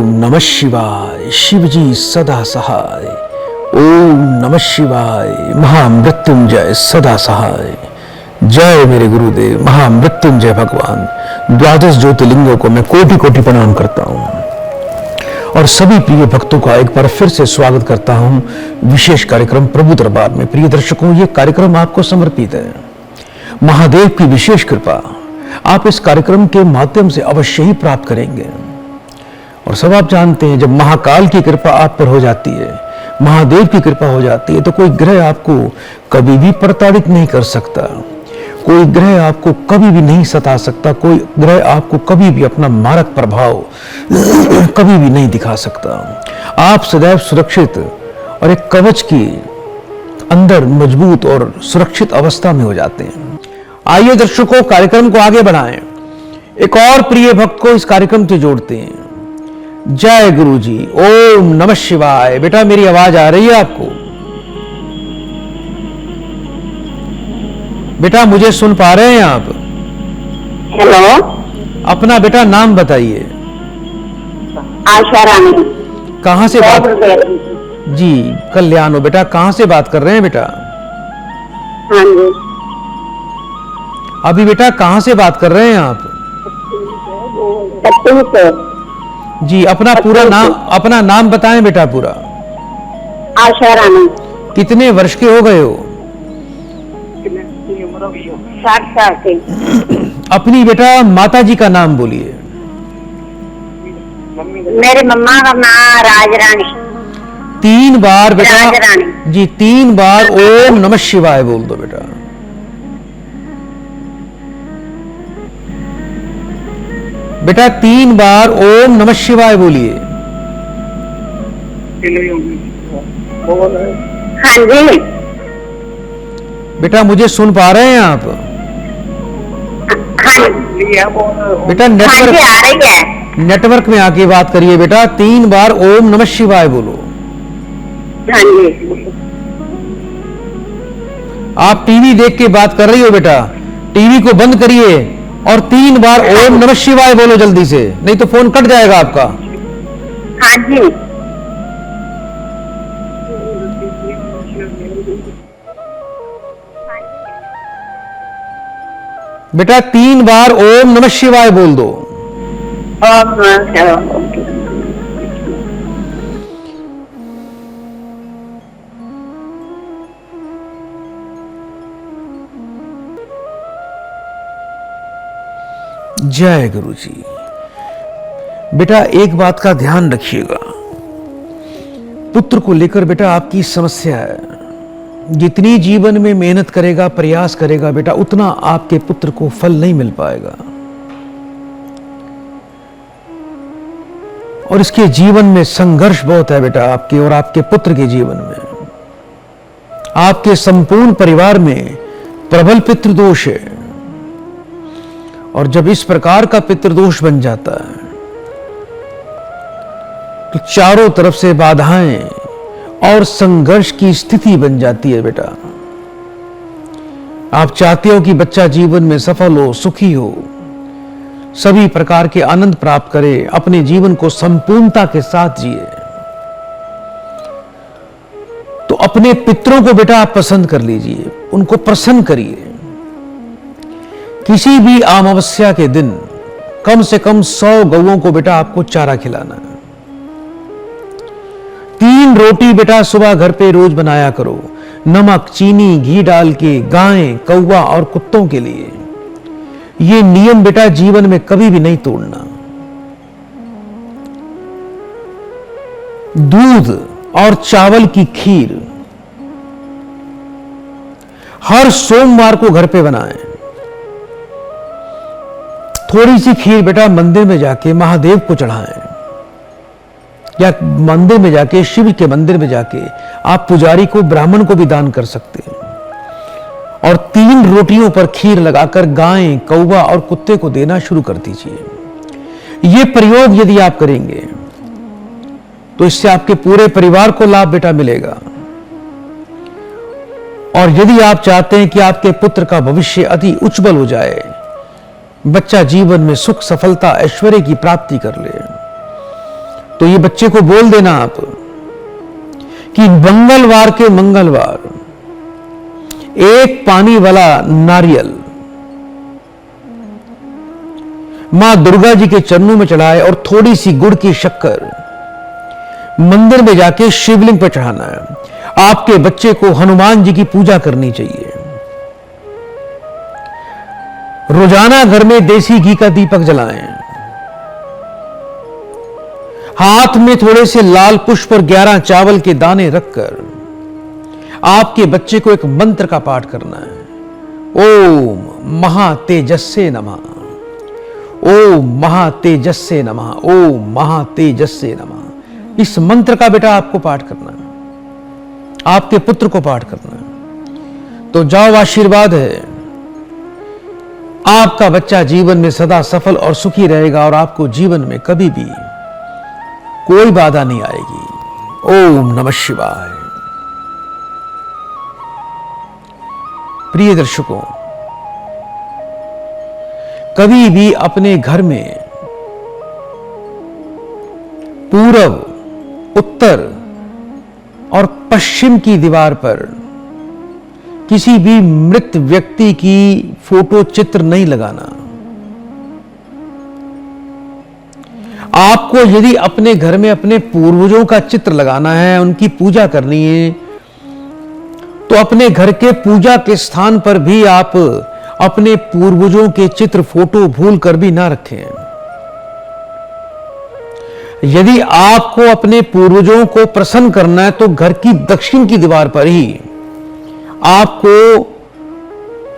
नमः शिवाय, शिवजी सदा सहाय। ओम नमः शिवाय, महामृत्युंजय सदा सहाय। जय मेरे गुरुदेव महामृत्युंजय भगवान। द्वादश ज्योतिर्लिंगों को मैं कोटि कोटि प्रणाम करता हूं और सभी प्रिय भक्तों का एक बार फिर से स्वागत करता हूं विशेष कार्यक्रम प्रभु दरबार में। प्रिय दर्शकों, यह कार्यक्रम आपको समर्पित है। महादेव की विशेष कृपा आप इस कार्यक्रम के माध्यम से अवश्य ही प्राप्त करेंगे। और सब आप जानते हैं, जब महाकाल की कृपा आप पर हो जाती है, महादेव की कृपा हो जाती है, तो कोई ग्रह आपको कभी भी प्रताड़ित नहीं कर सकता, कोई ग्रह आपको कभी भी नहीं सता सकता, कोई ग्रह आपको कभी भी अपना मारक प्रभाव कभी भी नहीं दिखा सकता। आप सदैव सुरक्षित और एक कवच की अंदर मजबूत और सुरक्षित अवस्था में हो जाते हैं। आइए दर्शकों, कार्यक्रम को आगे बढ़ाएं। एक और प्रिय भक्त को इस कार्यक्रम से जोड़ते हैं। जय गुरु जी। ओम नमः शिवाय। बेटा, मेरी आवाज आ रही है आपको? बेटा, मुझे सुन पा रहे हैं आप? हेलो। अपना बेटा नाम बताइए। आशा रानी। कहां से बात? जी, कल्याण हो बेटा। कहां से बात कर रहे हैं बेटा? हाँ जी। अभी बेटा कहां से बात कर रहे हैं आप? जी, अपना नाम बताएं बेटा पूरा। आशा रानी। कितने वर्ष के हो गए हो? 60 साल के। अपनी बेटा माता जी का नाम बोलिए। मेरे मम्मा का नाम राज रानी। 3 बार बेटा। राज रानी। जी, 3 बार ओम नमः शिवाय बोल दो बेटा। बेटा 3 बार ओम नमः शिवाय बोलिए। हाँ जी। बेटा, मुझे सुन पा रहे हैं आप? हाँ बेटा हाँ जी, आ रही है। नेटवर्क में आके बात करिए बेटा। 3 बार ओम नमः शिवाय बोलो। हाँ जी। आप टीवी देख के बात कर रही हो बेटा, टीवी को बंद करिए और 3 बार ओम नमः शिवाय बोलो जल्दी से, नहीं तो फोन कट जाएगा आपका। हाँ जी। बेटा 3 बार ओम नमः शिवाय बोल दो। जय गुरु जी। बेटा, एक बात का ध्यान रखिएगा, पुत्र को लेकर बेटा आपकी समस्या है। जितनी जीवन में मेहनत करेगा, प्रयास करेगा बेटा, उतना आपके पुत्र को फल नहीं मिल पाएगा। और इसके जीवन में संघर्ष बहुत है बेटा, आपके और आपके पुत्र के जीवन में। आपके संपूर्ण परिवार में प्रबल पितृदोष है, और जब इस प्रकार का पितृदोष बन जाता है तो चारों तरफ से बाधाएं और संघर्ष की स्थिति बन जाती है बेटा। आप चाहते हो कि बच्चा जीवन में सफल हो, सुखी हो, सभी प्रकार के आनंद प्राप्त करे, अपने जीवन को संपूर्णता के साथ जिए। तो अपने पितरों को बेटा आप पसंद कर लीजिए, उनको प्रसन्न करिए। किसी भी अमावस्या के दिन कम से कम 100 गौओं को बेटा आपको चारा खिलाना है। 3 रोटी बेटा सुबह घर पे रोज बनाया करो, नमक, चीनी, घी डाल के, गाय, कौवा और कुत्तों के लिए। ये नियम बेटा जीवन में कभी भी नहीं तोड़ना। दूध और चावल की खीर हर सोमवार को घर पे बनाएं। थोड़ी सी खीर बेटा मंदिर में जाके महादेव को चढ़ाएं, या मंदिर में जाके, शिव के मंदिर में जाके आप पुजारी को, ब्राह्मण को भी दान कर सकते हैं। और 3 रोटियों पर खीर लगाकर गाय, कौवा और कुत्ते को देना शुरू कर दीजिए। ये प्रयोग यदि आप करेंगे तो इससे आपके पूरे परिवार को लाभ बेटा मिलेगा। और यदि आप चाहते हैं कि आपके पुत्र का भविष्य अति उज्जवल हो जाए, बच्चा जीवन में सुख, सफलता, ऐश्वर्य की प्राप्ति कर ले, तो ये बच्चे को बोल देना आप कि मंगलवार के मंगलवार एक पानी वाला नारियल मां दुर्गा जी के चरणों में चढ़ाए और थोड़ी सी गुड़ की शक्कर मंदिर में जाके शिवलिंग पर चढ़ाना है। आपके बच्चे को हनुमान जी की पूजा करनी चाहिए। रोजाना घर में देसी घी का दीपक जलाएं। हाथ में थोड़े से लाल पुष्प और 11 चावल के दाने रखकर आपके बच्चे को एक मंत्र का पाठ करना है। ओम महातेजस्से नमः, ओम महातेजस्से नमः, ओम महातेजस्से नमः। इस मंत्र का बेटा आपको पाठ करना है, आपके पुत्र को पाठ करना है। तो जाओ, आशीर्वाद है, आपका बच्चा जीवन में सदा सफल और सुखी रहेगा और आपको जीवन में कभी भी कोई बाधा नहीं आएगी। ओम नमः शिवाय। प्रिय दर्शकों, कभी भी अपने घर में पूर्व, उत्तर और पश्चिम की दीवार पर किसी भी मृत व्यक्ति की फोटो चित्र नहीं लगाना। आपको यदि अपने घर में अपने पूर्वजों का चित्र लगाना है, उनकी पूजा करनी है, तो अपने घर के पूजा के स्थान पर भी आप अपने पूर्वजों के चित्र, फोटो भूल कर भी ना रखें। यदि आपको अपने पूर्वजों को प्रसन्न करना है तो घर की दक्षिण की दीवार पर ही आपको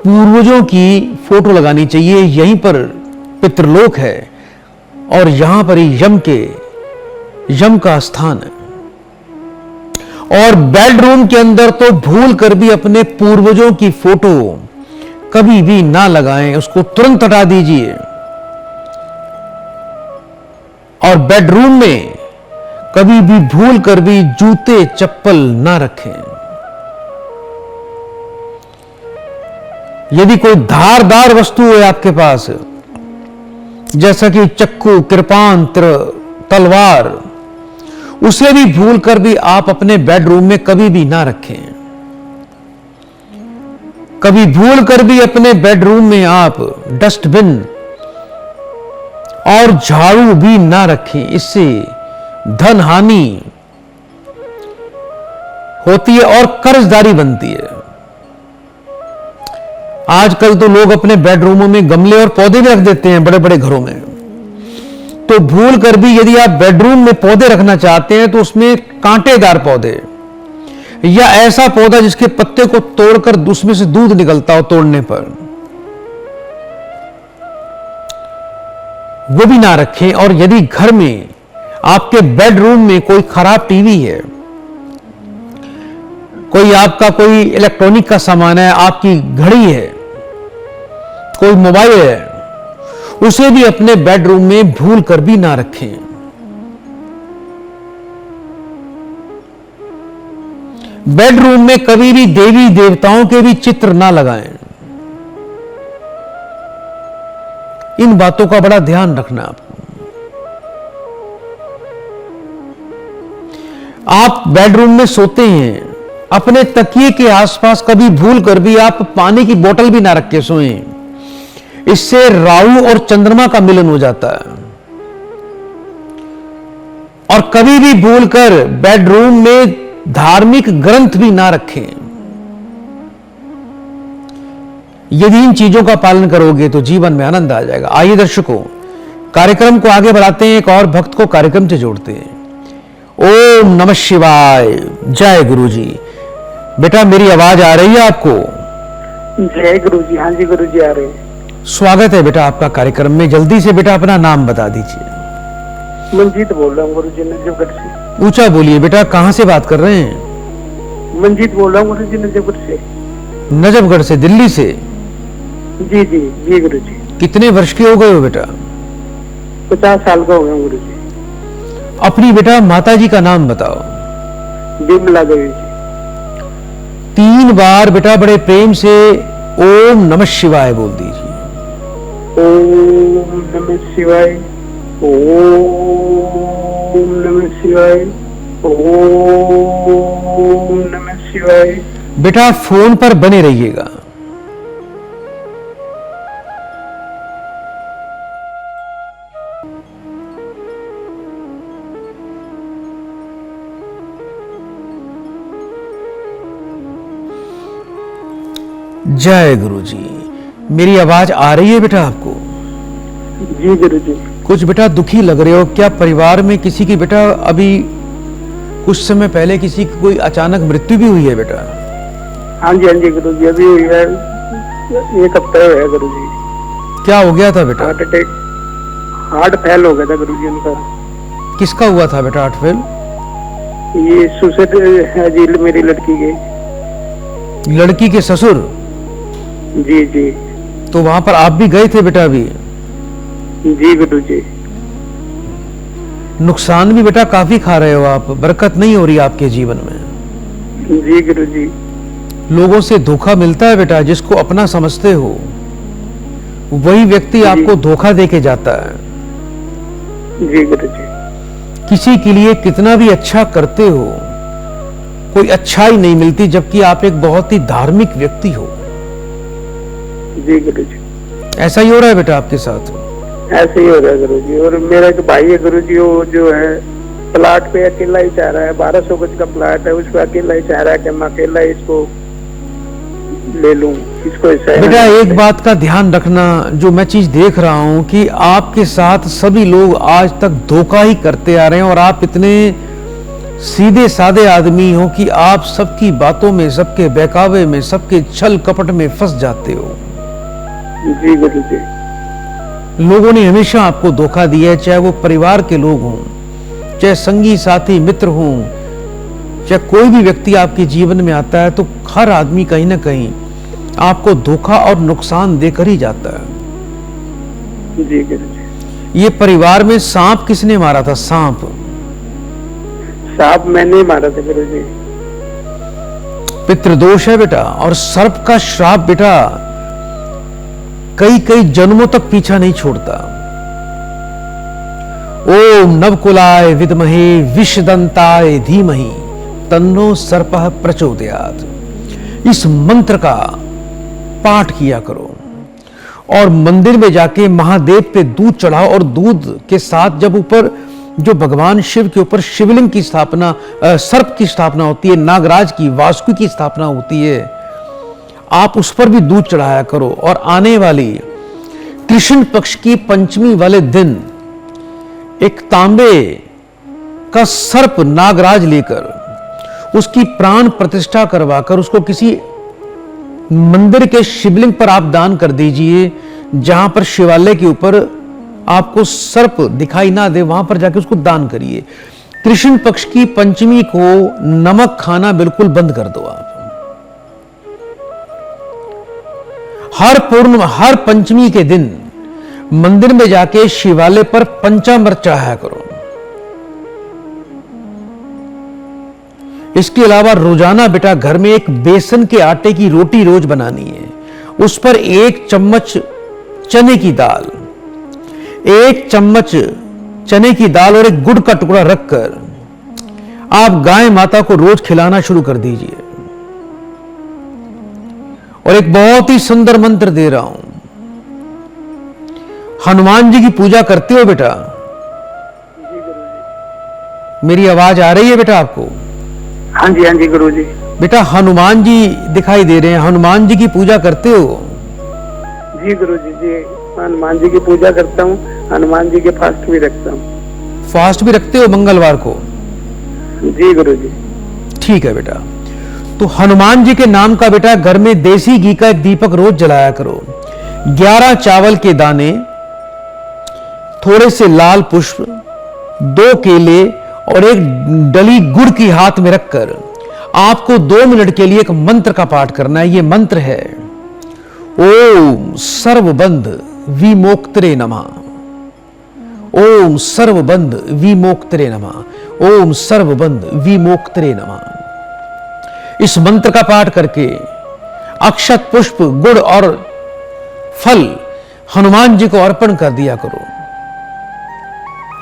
पूर्वजों की फोटो लगानी चाहिए। यहीं पर पितृलोक है और यहां पर ही यम का स्थान है। और बेडरूम के अंदर तो भूल कर भी अपने पूर्वजों की फोटो कभी भी ना लगाएं, उसको तुरंत हटा दीजिए। और बेडरूम में कभी भी भूल कर भी जूते चप्पल ना रखें। यदि कोई धारदार वस्तु है आपके पास, जैसा कि चक्कू, कृपान, तलवार, उसे भी भूल कर भी आप अपने बेडरूम में कभी भी ना रखें। कभी भूल कर भी अपने बेडरूम में आप डस्टबिन और झाड़ू भी ना रखें। इससे धन हानि होती है और कर्जदारी बनती है। आजकल तो लोग अपने बेडरूमों में गमले और पौधे भी रख देते हैं, बड़े बड़े घरों में। तो भूल कर भी यदि आप बेडरूम में पौधे रखना चाहते हैं तो उसमें कांटेदार पौधे या ऐसा पौधा जिसके पत्ते को तोड़कर उसमें से दूध निकलता हो तोड़ने पर, वो भी ना रखें। और यदि घर में आपके बेडरूम में कोई खराब टीवी है, कोई आपका कोई इलेक्ट्रॉनिक का सामान है, आपकी घड़ी है, कोई मोबाइल है, उसे भी अपने बेडरूम में भूल कर भी ना रखें। बेडरूम में कभी भी देवी देवताओं के भी चित्र ना लगाएं। इन बातों का बड़ा ध्यान रखना आपको। आप बेडरूम में सोते हैं, अपने तकिए के आसपास कभी भूल कर भी आप पानी की बोतल भी ना रख के सोएं। इससे राहु और चंद्रमा का मिलन हो जाता है। और कभी भी भूलकर बेडरूम में धार्मिक ग्रंथ भी ना रखें। यदि इन चीजों का पालन करोगे तो जीवन में आनंद आ जाएगा। आइए दर्शकों, कार्यक्रम को आगे बढ़ाते हैं। एक और भक्त को कार्यक्रम से जोड़ते हैं। ओम नमः शिवाय। जय गुरु जी। बेटा, मेरी आवाज आ रही है आपको? जय गुरु जी। हाँ जी गुरु जी, आ रहे हैं। स्वागत है बेटा आपका कार्यक्रम में। जल्दी से बेटा अपना नाम बता दीजिए। मंजीत बोल रहा हूँ गुरु जी, नजफगढ़ से। ऊंचा बोलिए बेटा, कहां से बात कर रहे हैं? मंजीत बोल रहा हूँ गुरु जी, नजफगढ़ से। नजफगढ़ से, दिल्ली से? जी जी जी गुरु जी। कितने वर्ष के हो गए हो बेटा? 50 साल का हो गया गुरु जी। अपनी बेटा माता जी का नाम बताओ। विमला देवी जी। 3 बार बेटा बड़े प्रेम से ओम नमः शिवाय बोल दीजिए। ओम नमः शिवाय। ओम ओम नमः शिवाय। ओम नमः शिवाय। बेटा फोन पर बने रहिएगा। जय गुरु जी। मेरी आवाज आ रही है बेटा आपको? जी गुरु जी। कुछ बेटा दुखी लग रहे हो क्या? परिवार में किसी की बेटा अभी कुछ समय पहले किसी की कोई अचानक मृत्यु भी हुई है बेटा? हाँ जी गुरु जी, अभी हुई है, 1 हफ्ता हुआ है गुरु जी। क्या हो गया था बेटा? हार्ट अटैक, हार्ट फेल हो गया था गुरु जी उनका। किसका हुआ था बेटा हार्ट फेल? ये सुसाइड है जी, मेरी लड़की के। लड़की के ससुर? जी जी। तो वहां पर आप भी गए थे बेटा अभी? जी गुरु जी। नुकसान भी बेटा काफी खा रहे हो आप, बरकत नहीं हो रही आपके जीवन में। जी गुरु जी। लोगों से धोखा मिलता है बेटा, जिसको अपना समझते हो वही व्यक्ति आपको धोखा देके जाता है। जी गुरु जी। किसी के लिए कितना भी अच्छा करते हो, कोई अच्छाई नहीं मिलती, जबकि आप एक बहुत ही धार्मिक व्यक्ति हो। जी गुरु जी। ऐसा ही हो रहा है बेटा आपके साथ? ऐसे ही हो रहा है गुरु जी। और मेरा एक भाई है गुरु जी, वो जो है प्लाट पे अकेला ही चाह रहा है, 1200 गज का प्लाट है, उस पर अकेला ही चाह रहा है कि मैं अकेला ही इसको ले लूं, इसको ऐसा है। बेटा एक बात का ध्यान रखना, जो मैं चीज देख रहा हूं कि आपके साथ सभी लोग आज तक धोखा ही करते आ रहे हैं, और आप इतने सीधे साधे आदमी हो कि आप सबकी बातों में, सबके बहकावे में, सबके छल कपट में फंस जाते हो। जी गुरु जी। लोगों ने हमेशा आपको धोखा दिया है, चाहे वो परिवार के लोग हों, चाहे संगी साथी मित्र हों, चाहे कोई भी व्यक्ति आपके जीवन में आता है, तो हर आदमी कहीं ना कहीं आपको धोखा और नुकसान देकर ही जाता है। जी गुरु जी। ये परिवार में सांप किसने मारा था? सांप? सांप मैंने मारा था गुरु जी। पितृदोष है बेटा, और सर्प का श्राप बेटा कई कई जन्मों तक पीछा नहीं छोड़ता। ओम नवकुलाय विद्महे विषदंताय धीमहि तन्नो सर्पः प्रचोदयात्। इस मंत्र का पाठ किया करो, और मंदिर में जाके महादेव पे दूध चढ़ाओ, और दूध के साथ जब ऊपर जो भगवान शिव के ऊपर शिवलिंग की स्थापना, सर्प की स्थापना होती है, नागराज की, वासुकी की स्थापना होती है, आप उस पर भी दूध चढ़ाया करो। और आने वाली कृष्ण पक्ष की पंचमी वाले दिन एक तांबे का सर्प नागराज लेकर उसकी प्राण प्रतिष्ठा करवाकर उसको किसी मंदिर के शिवलिंग पर आप दान कर दीजिए, जहां पर शिवालय के ऊपर आपको सर्प दिखाई ना दे, वहां पर जाके उसको दान करिए। कृष्ण पक्ष की पंचमी को नमक खाना बिल्कुल बंद कर दो आप। हर पंचमी के दिन मंदिर में जाके शिवालय पर पंचामृत चढ़ाया करो। इसके अलावा रोजाना बेटा घर में एक बेसन के आटे की रोटी रोज बनानी है, उस पर 1 चम्मच चने की दाल, 1 चम्मच चने की दाल और एक गुड़ का टुकड़ा रखकर आप गाय माता को रोज खिलाना शुरू कर दीजिए। और एक बहुत ही सुंदर मंत्र दे रहा हूं। हनुमान जी की पूजा करते हो बेटा? मेरी आवाज आ रही है बेटा आपको? हाँ जी गुरु जी। बेटा हनुमान जी दिखाई दे रहे हैं, हनुमान जी की पूजा करते हो? जी गुरु जी। जी हनुमान जी की पूजा करता हूँ, हनुमान जी के फास्ट भी रखता हूँ। फास्ट भी रखते हो मंगलवार को? जी गुरु जी। ठीक है बेटा। तो हनुमान जी के नाम का बेटा घर में देसी घी का एक दीपक रोज जलाया करो। 11 चावल के दाने, थोड़े से लाल पुष्प, 2 केले और एक डली गुड़ की हाथ में रखकर आपको 2 मिनट के लिए एक मंत्र का पाठ करना है। यह मंत्र है ओम सर्वबंध विमोक्तरे नमः। ओम सर्वबंध विमोक्तरे नमः। ओम सर्वबंध विमोक्तरे नमः। इस मंत्र का पाठ करके अक्षत, पुष्प, गुड़ और फल हनुमान जी को अर्पण कर दिया करो।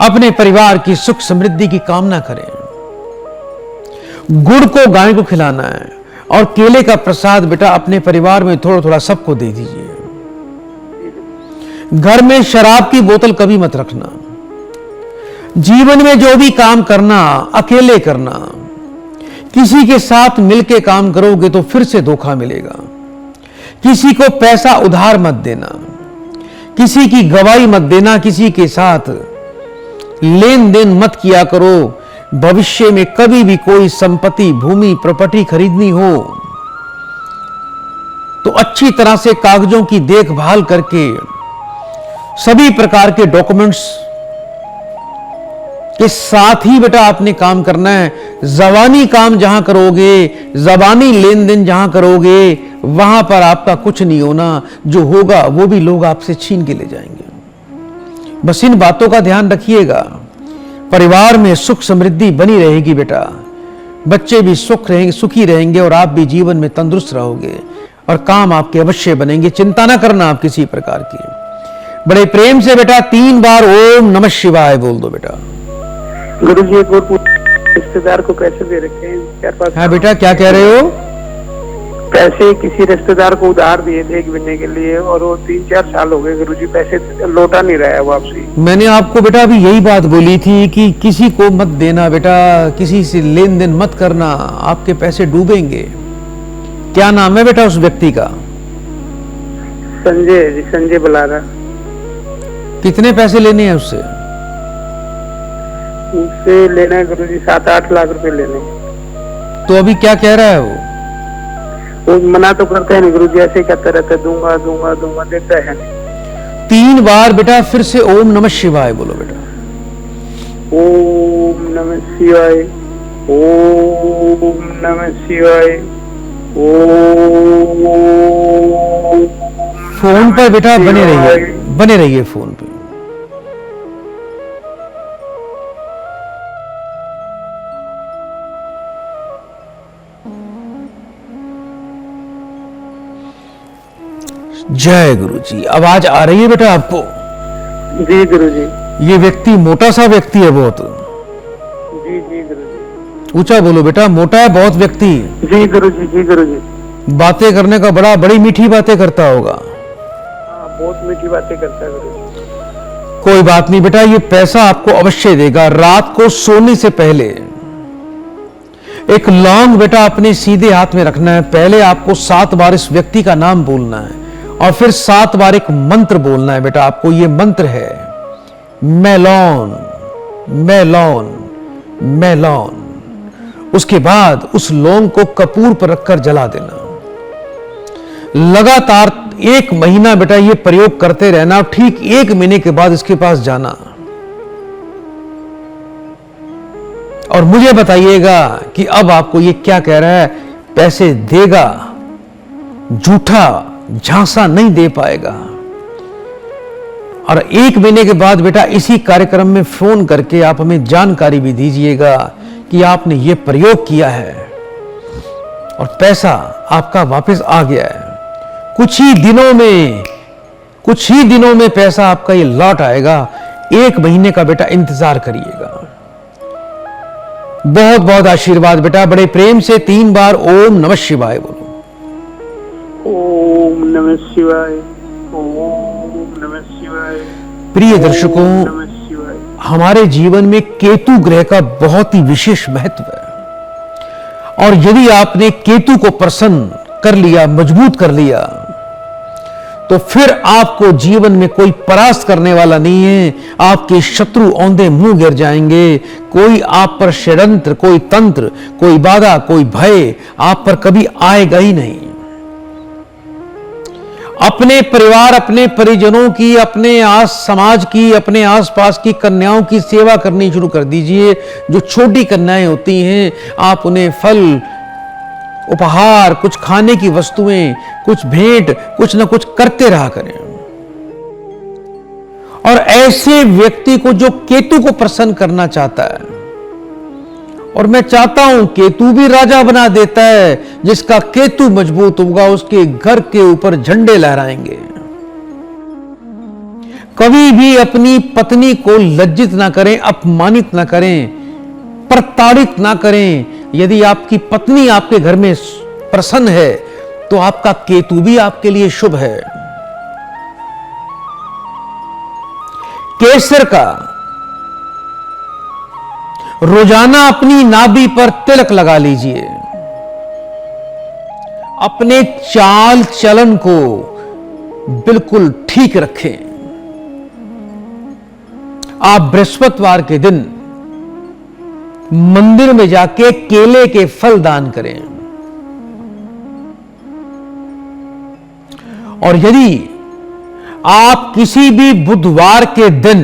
अपने परिवार की सुख समृद्धि की कामना करें। गुड़ को गाय को खिलाना है और केले का प्रसाद बेटा अपने परिवार में थोड़ा थोड़ा सबको दे दीजिए। घर में शराब की बोतल कभी मत रखना। जीवन में जो भी काम करना अकेले करना, किसी के साथ मिलके काम करोगे तो फिर से धोखा मिलेगा। किसी को पैसा उधार मत देना, किसी की गवाही मत देना, किसी के साथ लेन देन मत किया करो। भविष्य में कभी भी कोई संपत्ति भूमि प्रॉपर्टी खरीदनी हो तो अच्छी तरह से कागजों की देखभाल करके सभी प्रकार के डॉक्यूमेंट्स के साथ ही बेटा आपने काम करना है। जबानी काम जहां करोगे, जबानी लेन देन जहां करोगे, वहां पर आपका कुछ नहीं होना। जो होगा वो भी लोग आपसे छीन के ले जाएंगे। बस इन बातों का ध्यान रखिएगा। परिवार में सुख समृद्धि बनी रहेगी बेटा, बच्चे भी सुखी रहेंगे और आप भी जीवन में तंदुरुस्त रहोगे और काम आपके अवश्य बनेंगे। चिंता ना करना आप किसी प्रकार की। बड़े प्रेम से बेटा 3 बार ओम नमः शिवाय बोल दो बेटा। गुरुजी एक और रिश्तेदार को पैसे दे रखे हैं 4-5। हाँ बेटा, क्या कह रहे हो? पैसे किसी रिश्तेदार को उधार दिए थे 1 महीने के लिए और वो 3-4 साल हो गए गुरुजी, पैसे लौटा नहीं रहा है वापसी। मैंने आपको बेटा अभी यही बात बोली थी कि किसी को मत देना बेटा, किसी से लेन देन मत करना, आपके पैसे डूबेंगे। क्या नाम है बेटा उस व्यक्ति का? संजय जी, संजय बलारा। कितने पैसे लेने हैं उससे? उससे लेना है गुरुजी 7-8 लाख रुपए लेने हैं। तो अभी क्या कह रहा है वो? वो मना तो करता है नहीं गुरुजी, ऐसे ही कहता रहता है दूंगा दूंगा दूंगा, देता है नहीं। 3 बार बेटा फिर से ओम नमः शिवाय बोलो बेटा। ओम नमः शिवाय, ओम नमः शिवाय, ओम। फोन पर बेटा बने रहिए फोन पे। जय गुरु जी। आवाज आ रही है बेटा आपको? जी गुरुजी। ये व्यक्ति मोटा सा व्यक्ति है बहुत। जी जी गुरुजी। ऊंचा बोलो बेटा। मोटा है बहुत व्यक्ति। जी गुरुजी, जी गुरुजी। बातें करने का बड़ी मीठी बातें करता होगा। हाँ, बहुत मीठी बातें करता है गुरुजी। कोई बात नहीं बेटा, ये पैसा आपको अवश्य देगा। रात को सोने से पहले एक लौंग बेटा अपने सीधे हाथ में रखना है। पहले आपको 7 बार इस व्यक्ति का नाम बोलना है और फिर 7 बार एक मंत्र बोलना है बेटा आपको। ये मंत्र है मेलॉन मेलॉन मेलॉन। उसके बाद उस लौंग को कपूर पर रखकर जला देना। लगातार 1 महीना बेटा ये प्रयोग करते रहना। ठीक 1 महीने के बाद इसके पास जाना और मुझे बताइएगा कि अब आपको ये क्या कह रहा है। पैसे देगा, झूठा झांसा नहीं दे पाएगा। और 1 महीने के बाद बेटा इसी कार्यक्रम में फोन करके आप हमें जानकारी भी दीजिएगा कि आपने ये प्रयोग किया है और पैसा आपका वापस आ गया है। कुछ ही दिनों में पैसा आपका ये लौट आएगा। 1 महीने का बेटा इंतजार करिएगा। बहुत बहुत आशीर्वाद बेटा। बड़े प्रेम से 3 बार ओम नमः शिवाय बोलो। ओम नमः शिवाय, ओम नमः शिवाय। प्रिय दर्शकों, नमः शिवाय। हमारे जीवन में केतु ग्रह का बहुत ही विशेष महत्व है और यदि आपने केतु को प्रसन्न कर लिया, मजबूत कर लिया, तो फिर आपको जीवन में कोई परास्त करने वाला नहीं है। आपके शत्रु औंधे मुंह गिर जाएंगे। कोई आप पर षड्यंत्र, कोई तंत्र, कोई बाधा, कोई भय आप पर कभी आएगा ही नहीं। अपने परिवार, अपने परिजनों की, अपने समाज की, अपने आसपास की कन्याओं की सेवा करनी शुरू कर दीजिए। जो छोटी कन्याएं होती हैं, आप उन्हें फल, उपहार, कुछ खाने की वस्तुएं, कुछ भेंट, कुछ ना कुछ करते रहा करें। और ऐसे व्यक्ति को जो केतु को प्रसन्न करना चाहता है, और मैं चाहता हूं केतु भी राजा बना देता है, जिसका केतु मजबूत होगा उसके घर के ऊपर झंडे लहराएंगे। कभी भी अपनी पत्नी को लज्जित ना करें, अपमानित ना करें, प्रताड़ित ना करें। यदि आपकी पत्नी आपके घर में प्रसन्न है तो आपका केतु भी आपके लिए शुभ है। केसर का रोजाना अपनी नाभि पर तिलक लगा लीजिए। अपने चाल चलन को बिल्कुल ठीक रखें। आप बृहस्पतिवार के दिन मंदिर में जाके केले के फल दान करें। और यदि आप किसी भी बुधवार के दिन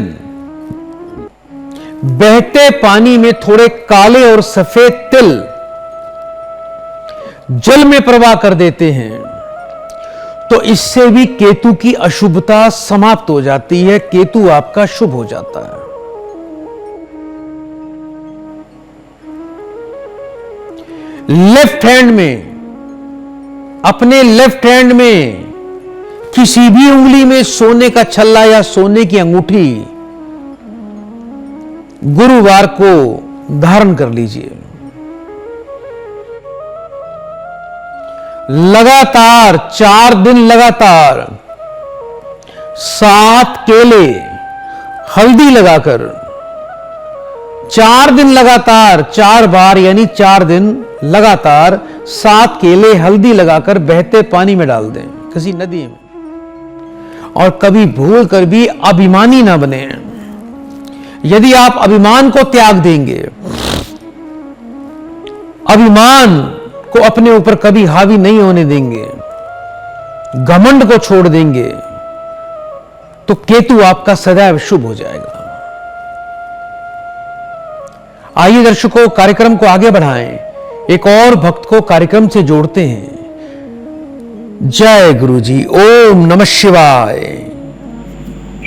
बहते पानी में थोड़े काले और सफेद तिल जल में प्रवाह कर देते हैं तो इससे भी केतु की अशुभता समाप्त हो जाती है, केतु आपका शुभ हो जाता है। लेफ्ट हैंड में, अपने लेफ्ट हैंड में किसी भी उंगली में सोने का छल्ला या सोने की अंगूठी गुरुवार को धारण कर लीजिए। लगातार 4 दिन लगातार 7 केले हल्दी लगाकर 4 दिन लगातार 4 बार यानी 4 दिन लगातार 7 केले हल्दी लगाकर बहते पानी में डाल दें, किसी नदी में। और कभी भूल कर भी अभिमानी ना बने। यदि आप अभिमान को त्याग देंगे, अभिमान को अपने ऊपर कभी हावी नहीं होने देंगे, घमंड को छोड़ देंगे, तो केतु आपका सदैव शुभ हो जाएगा। आइए दर्शकों, कार्यक्रम को आगे बढ़ाएं, एक और भक्त को कार्यक्रम से जोड़ते हैं। जय गुरुजी, ओम नमः शिवाय।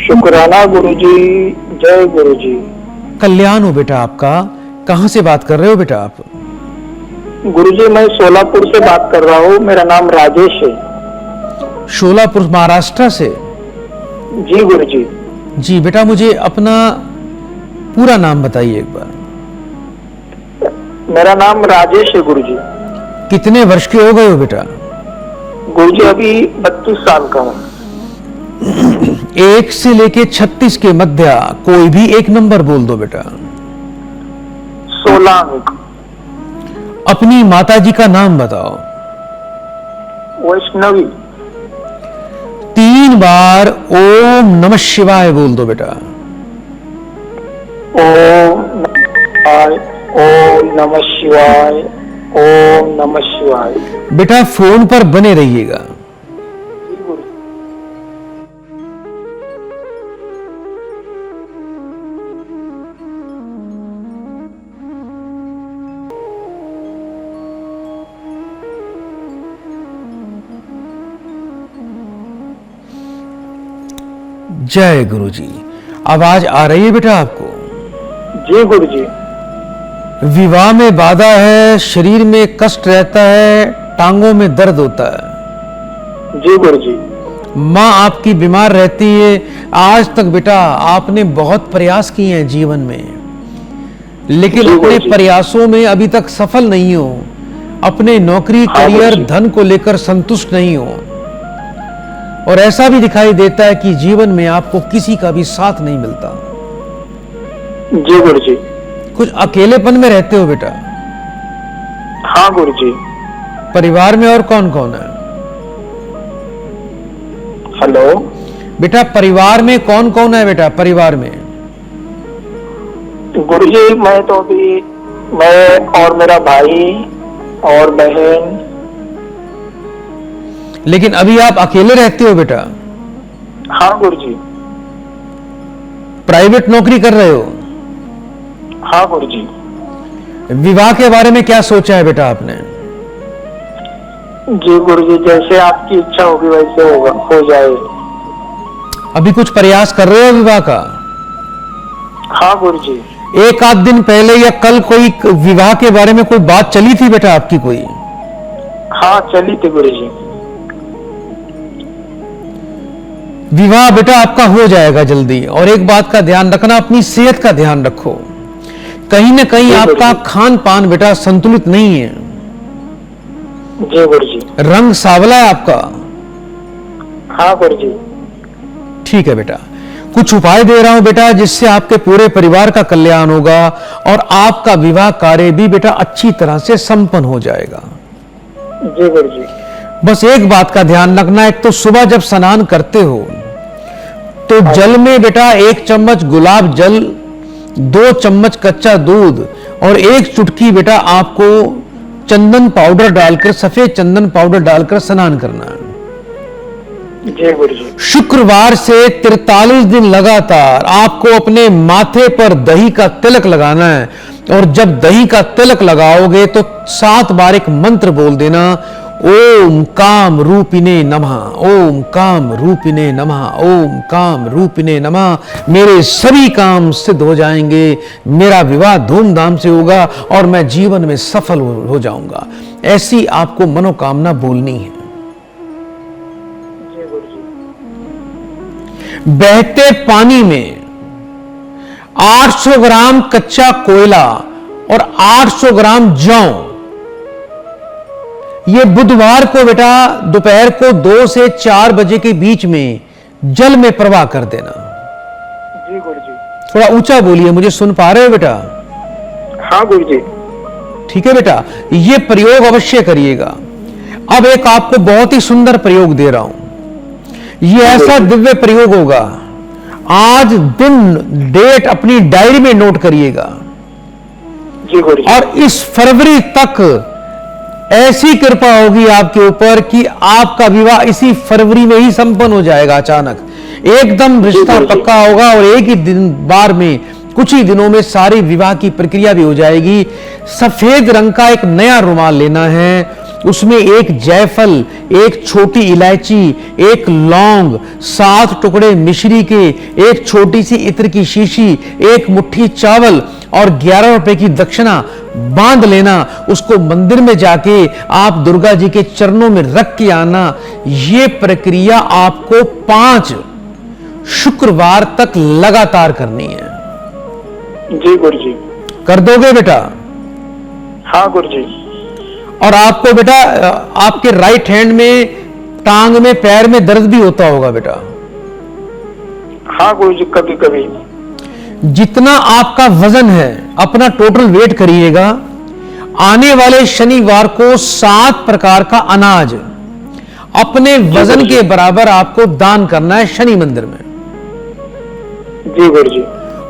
शुक्राना गुरुजी, जय गुरुजी। कल्याण हो बेटा आपका। कहां से बात कर रहे हो बेटा आप? गुरुजी मैं सोलापुर से बात कर रहा हूँ, मेरा नाम राजेश है। सोलापुर महाराष्ट्र से? जी गुरुजी। जी बेटा, मुझे अपना पूरा नाम बताइए एक बार। मेरा नाम राजेश है गुरुजी। कितने वर्ष के हो गए हो बेटा? गुरुजी अभी 32 साल का हूँ। 1 से लेके 36 के मध्य कोई भी एक नंबर बोल दो बेटा। 16 अंक। अपनी माताजी का नाम बताओ। वैष्णवी। 3 बार ओम नमः शिवाय बोल दो बेटा। ओम नमः शिवाय, ओम नमः शिवाय। बेटा फोन पर बने रहिएगा। जय गुरुजी। आवाज आ रही है बेटा आपको? जी गुरुजी। विवाह में बाधा है, शरीर में कष्ट रहता है, टांगों में दर्द होता है। जी गुरुजी। माँ आपकी बीमार रहती है। आज तक बेटा आपने बहुत प्रयास किए हैं जीवन में, लेकिन अपने प्रयासों में अभी तक सफल नहीं हो। अपने नौकरी, करियर, धन को लेकर संतुष्ट नहीं हो। और ऐसा भी दिखाई देता है कि जीवन में आपको किसी का भी साथ नहीं मिलता। जी गुरुजी। कुछ अकेलेपन में रहते हो बेटा? हाँ गुरुजी। परिवार में और कौन कौन है? हेलो बेटा, परिवार में कौन कौन है बेटा? परिवार में गुरुजी मैं तो अभी, मैं और मेरा भाई और बहन। लेकिन अभी आप अकेले रहते हो बेटा? हाँ गुरुजी। प्राइवेट नौकरी कर रहे हो? हाँ गुरुजी। विवाह के बारे में क्या सोचा है बेटा आपने? जी गुरुजी, जैसे आपकी इच्छा होगी वैसे होगा, हो जाए। अभी कुछ प्रयास कर रहे हो विवाह का? हाँ गुरुजी। एक आध दिन पहले या कल कोई विवाह के बारे में कोई बात चली थी बेटा आपकी कोई? हाँ चली थी गुरुजी। विवाह बेटा आपका हो जाएगा जल्दी। और एक बात का ध्यान रखना, अपनी सेहत का ध्यान रखो। कहीं ना कहीं आपका खान पान बेटा संतुलित नहीं है। जी गुरुजी। रंग सावला है आपका। हाँ गुरुजी। ठीक है बेटा, कुछ उपाय दे रहा हूं बेटा जिससे आपके पूरे परिवार का कल्याण होगा और आपका विवाह कार्य भी बेटा अच्छी तरह से संपन्न हो जाएगा। जी गुरुजी। बस एक बात का ध्यान रखना, एक तो सुबह जब स्नान करते हो तो जल में बेटा 1 चम्मच गुलाब जल, 2 चम्मच कच्चा दूध और 1 चुटकी बेटा आपको चंदन पाउडर डालकर, सफेद चंदन पाउडर डालकर स्नान करना है। जी गुरुजी। शुक्रवार से 43 दिन लगातार आपको अपने माथे पर दही का तिलक लगाना है। और जब दही का तिलक लगाओगे तो 7 बार एक मंत्र बोल देना, ओम काम रूपिणे नमः, ओम काम रूपिणे नमः, ओम काम रूपिणे नमः। मेरे सभी काम सिद्ध हो जाएंगे, मेरा विवाह धूमधाम से होगा और मैं जीवन में सफल हो जाऊंगा। ऐसी आपको मनोकामना बोलनी है। बहते पानी में 800 ग्राम कच्चा कोयला और 800 ग्राम जौ, ये बुधवार को बेटा दोपहर को 2 से 4 बजे के बीच में जल में प्रवाह कर देना। जी गुरुजी। थोड़ा ऊंचा बोलिए, मुझे सुन पा रहे हो बेटा? हाँ गुरुजी। ठीक है बेटा, ये प्रयोग अवश्य करिएगा। अब एक आपको बहुत ही सुंदर प्रयोग दे रहा हूं। ये ऐसा दिव्य प्रयोग होगा, आज दिन डेट अपनी डायरी में नोट करिएगा। जी गुरुजी। और इस फरवरी तक ऐसी कृपा होगी आपके ऊपर कि आपका विवाह इसी फरवरी में ही संपन्न हो जाएगा। अचानक एकदम रिश्ता पक्का होगा और एक ही दिन बार में, कुछ ही दिनों में सारी विवाह की प्रक्रिया भी हो जाएगी। सफेद रंग का एक नया रुमाल लेना है, उसमें 1 जायफल, 1 छोटी इलायची, 1 लौंग, 7 टुकड़े मिश्री के, 1 छोटी सी इत्र की शीशी, 1 मुट्ठी चावल और 11 रुपए की दक्षिणा बांध लेना। उसको मंदिर में जाके आप दुर्गा जी के चरणों में रख के आना। ये प्रक्रिया आपको 5 शुक्रवार तक लगातार करनी है। जी गुरुजी। कर दोगे बेटा? हाँ गुरुजी। और आपको बेटा आपके राइट हैंड में, टांग में, पैर में दर्द भी होता होगा बेटा? हाँ गुरुजी, कभी कभी। जितना आपका वजन है अपना टोटल वेट करिएगा। आने वाले शनिवार को 7 प्रकार का अनाज अपने वजन के बराबर आपको दान करना है शनि मंदिर में। जी गुरुजी।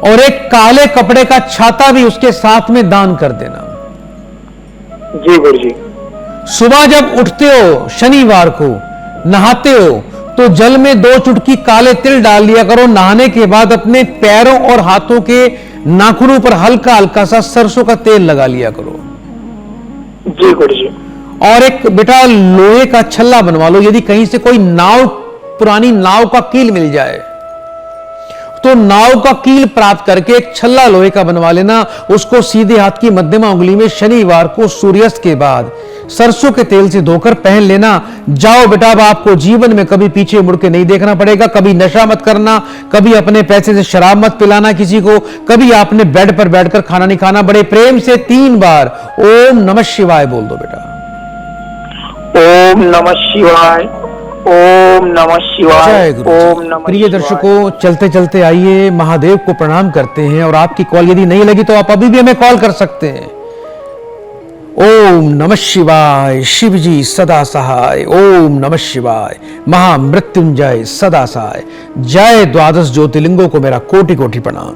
और एक काले कपड़े का छाता भी उसके साथ में दान कर देना। जी गुरुजी। सुबह जब उठते हो शनिवार को, नहाते हो तो जल में 2 चुटकी काले तिल डाल लिया करो। नहाने के बाद अपने पैरों और हाथों के नाखूनों पर हल्का हल्का सा सरसों का तेल लगा लिया करो। जी गुरुजी। और एक बेटा लोहे का छल्ला बनवा लो। यदि कहीं से कोई नाव, पुरानी नाव का कील मिल जाए तो नाव का कील प्राप्त करके एक छल्ला लोहे का बनवा लेना। उसको सीधे हाथ की मध्यमा उंगली में शनिवार को सूर्यास्त के बाद सरसों के तेल से धोकर पहन लेना। जाओ बेटा, अब आपको जीवन में कभी पीछे मुड़ के नहीं देखना पड़ेगा। कभी नशा मत करना, कभी अपने पैसे से शराब मत पिलाना किसी को, कभी आपने बेड पर बैठकर खाना नहीं खाना। बड़े प्रेम से 3 बार ओम नमः शिवाय बोल दो बेटा। ओम नमः शिवाय, ओम नमः शिवाय, जय गुरु। ओम नमः। प्रिय दर्शकों, चलते चलते आइए महादेव को प्रणाम करते हैं। और आपकी कॉल यदि नहीं लगी तो आप अभी भी हमें कॉल कर सकते हैं। ओम नमः शिवाय, शिव जी सदा सहाय। ओम नमः शिवाय, महामृत्युंजय सदा सहाय। जय द्वादश ज्योतिर्लिंगों को मेरा कोटि कोटि प्रणाम।